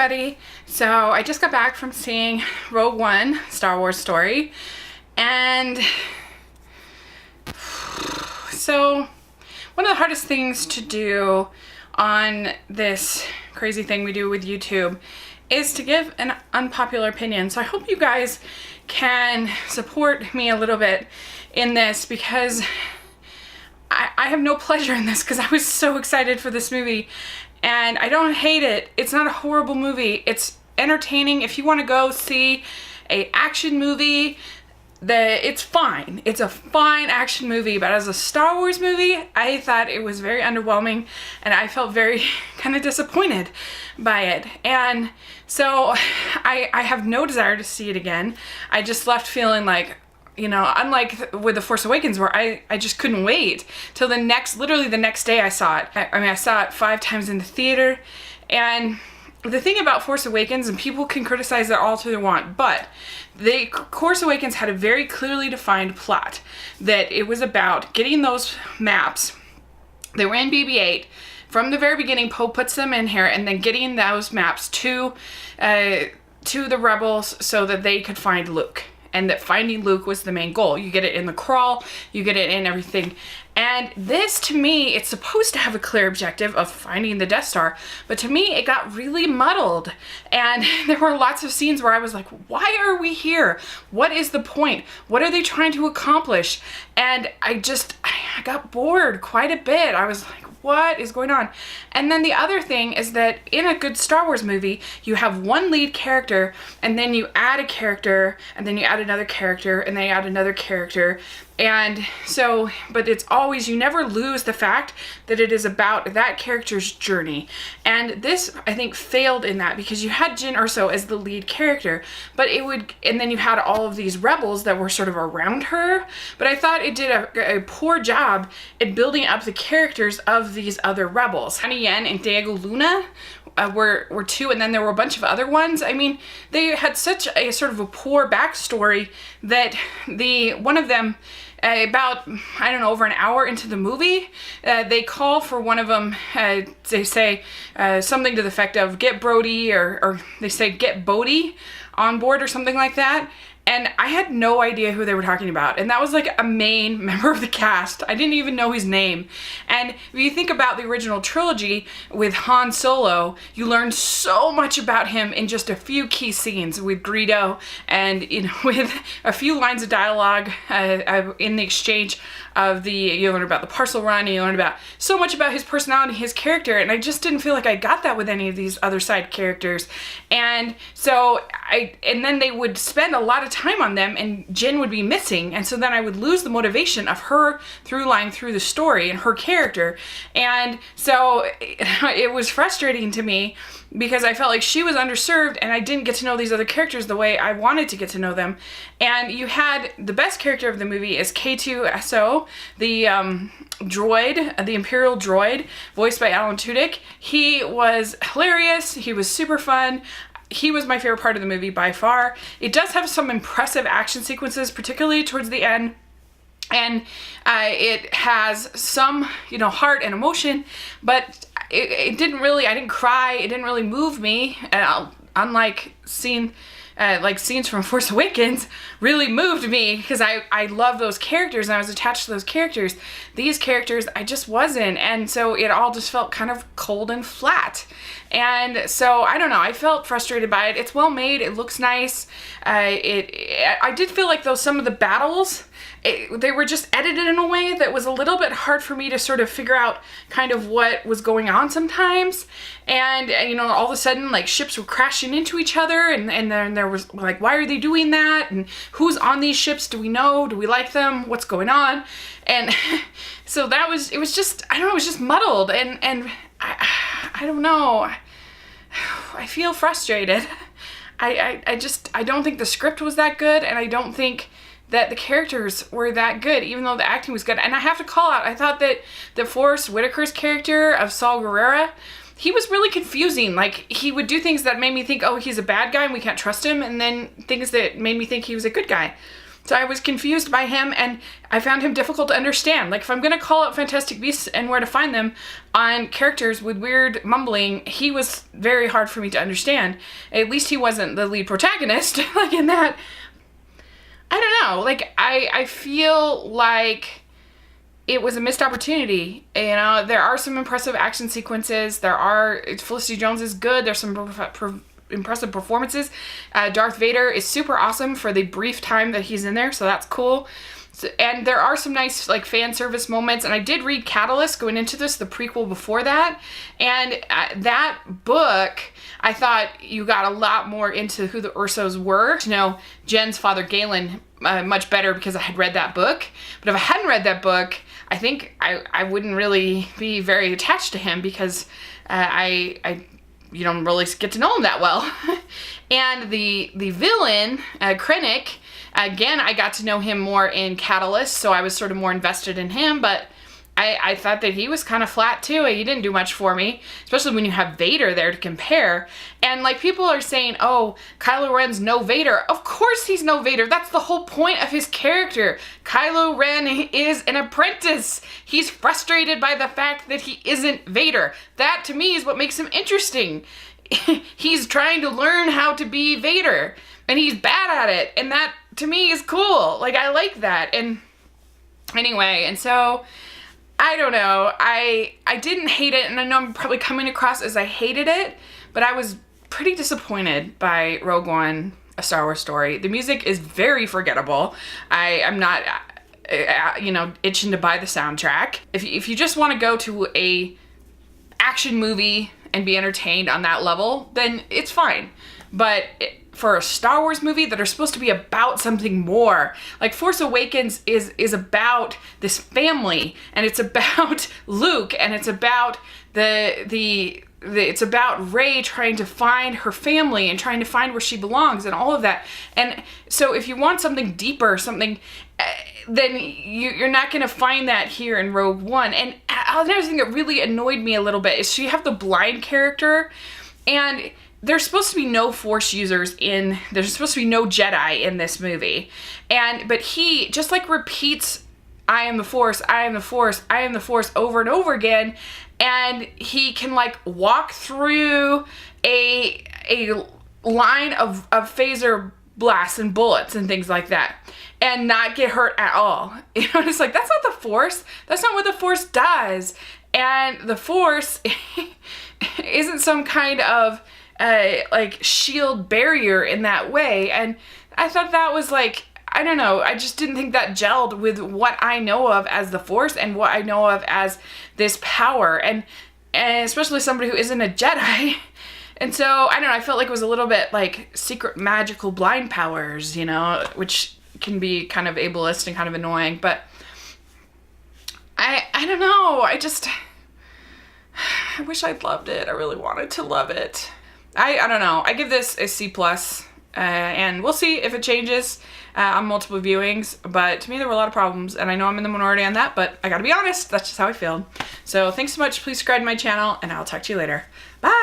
everybody. So I just got back from seeing Rogue One, Star Wars story, and so one of the hardest things to do on this crazy thing we do with YouTube is to give an unpopular opinion. So I hope you guys can support me a little bit in this, because I have no pleasure in this, because I was so excited for this movie and I don't hate it. It's not a horrible movie. It's entertaining. If you want to go see a action movie, it's fine. It's a fine action movie, but as a Star Wars movie, I thought it was very underwhelming and I felt very kind of disappointed by it. And so I have no desire to see it again. I just left feeling like, you know, unlike with The Force Awakens, where I just couldn't wait till literally the next day I saw it. I saw it 5 times in the theater. And the thing about Force Awakens, and people can criticize it all they want, but Force Awakens had a very clearly defined plot. That it was about getting those maps. They were in BB-8. From the very beginning, Poe puts them in here, and then getting those maps to the rebels so that they could find Luke. And that finding Luke was the main goal. You get it in the crawl, you get it in everything. And this, to me, it's supposed to have a clear objective of finding the Death Star, but to me, it got really muddled. And there were lots of scenes where I was like, why are we here? What is the point? What are they trying to accomplish? And I got bored quite a bit. I was like, what is going on? And then the other thing is that in a good Star Wars movie, you have one lead character, and then you add a character, and then you add another character, and then you add another character. And so, but it's always, you never lose the fact that it is about that character's journey. And this, I think, failed in that, because you had Jyn Erso as the lead character, but and then you had all of these rebels that were sort of around her. But I thought it did a poor job at building up the characters of these other rebels. Donnie Yen and Diego Luna were 2, and then there were a bunch of other ones. I mean, they had such a sort of a poor backstory that one of them, about, I don't know, over an hour into the movie, they call for one of them, they say something to the effect of get Brody, or they say get Bodhi on board or something like that. And I had no idea who they were talking about. And that was like a main member of the cast. I didn't even know his name. And if you think about the original trilogy with Han Solo, you learn so much about him in just a few key scenes with Greedo, and with a few lines of dialogue in the exchange of you learn about the parcel run, and you learn about so much about his personality, his character, and I just didn't feel like I got that with any of these other side characters. And so and then they would spend a lot of time on them, and Jyn would be missing, and so then I would lose the motivation of her through line through the story and her character. And so it was frustrating to me, because I felt like she was underserved and I didn't get to know these other characters the way I wanted to get to know them. And you had the best character of the movie is K2SO, the droid, the Imperial droid, voiced by Alan Tudyk. He was hilarious. He was super fun. He was my favorite part of the movie by far. It does have some impressive action sequences, particularly towards the end. And it has some, heart and emotion, but it didn't really, I didn't cry, it didn't really move me, unlike scenes from Force Awakens really moved me, because I love those characters and I was attached to those characters. These characters, I just wasn't, and so it all just felt kind of cold and flat. And so, I don't know, I felt frustrated by it. It's well made, it looks nice. I did feel like, though, some of the battles, they were just edited in a way that was a little bit hard for me to sort of figure out kind of what was going on sometimes. And, all of a sudden, like, ships were crashing into each other, and then there was, like, why are they doing that? And who's on these ships? Do we know? Do we like them? What's going on? And so it was just, I don't know, it was just muddled, and I don't know. I feel frustrated. I don't think the script was that good, and I don't think that the characters were that good, even though the acting was good. And I have to call out, I thought that Forrest Whitaker's character of Saul Guerrera, he was really confusing. Like, he would do things that made me think, oh, he's a bad guy and we can't trust him, and then things that made me think he was a good guy. So I was confused by him, and I found him difficult to understand. Like, if I'm gonna call out Fantastic Beasts and where to find them on characters with weird mumbling, he was very hard for me to understand. At least he wasn't the lead protagonist, like in that. I don't know, like, I feel like it was a missed opportunity. You know, there are some impressive action sequences. Felicity Jones is good. There's some impressive performances. Darth Vader is super awesome for the brief time that he's in there, so that's cool. And there are some nice like fan service moments, and I did read Catalyst going into this, the prequel before that, and that book, I thought you got a lot more into who the Ursos were, to know Jen's father Galen much better because I had read that book. But if I hadn't read that book, I think I wouldn't really be very attached to him, because you don't really get to know him that well. And the villain, Krennic, again, I got to know him more in Catalyst, so I was sort of more invested in him, but I thought that he was kind of flat too. He didn't do much for me, especially when you have Vader there to compare. And like, people are saying, oh, Kylo Ren's no Vader. Of course he's no Vader. That's the whole point of his character. Kylo Ren is an apprentice. He's frustrated by the fact that he isn't Vader. That to me is what makes him interesting. He's trying to learn how to be Vader, and he's bad at it. And that to me is cool. Like, I like that. And anyway, and so I don't know, I didn't hate it, and I know I'm probably coming across as I hated it, but I was pretty disappointed by Rogue One, A Star Wars Story. The music is very forgettable. I'm not, you know, itching to buy the soundtrack. If you just want to go to a action movie and be entertained on that level, then it's fine. But for a Star Wars movie that are supposed to be about something more, like Force Awakens is about this family, and it's about Luke, and it's about it's about Rey trying to find her family and trying to find where she belongs and all of that. And so if you want something deeper, then you're not going to find that here in Rogue One. And another thing that really annoyed me a little bit is you have the blind character, and there's supposed to be no Force users there's supposed to be no Jedi in this movie. But he just like repeats, I am the Force, I am the Force, I am the Force over and over again. And he can like walk through a line of phaser blasts and bullets and things like that and not get hurt at all. You know, it's like, that's not the Force. That's not what the Force does. And the Force isn't some kind of like shield barrier in that way. And I thought that was like, I don't know, I just didn't think that gelled with what I know of as the Force and what I know of as this power, and especially somebody who isn't a Jedi. And so, I don't know, I felt like it was a little bit like secret magical blind powers, you know, which can be kind of ableist and kind of annoying, but I don't know, I wish I'd loved it. I really wanted to love it. I don't know, I give this a C+, and we'll see if it changes on multiple viewings, but to me there were a lot of problems, and I know I'm in the minority on that, but I gotta be honest, that's just how I feel. So thanks so much, please subscribe to my channel, and I'll talk to you later. Bye!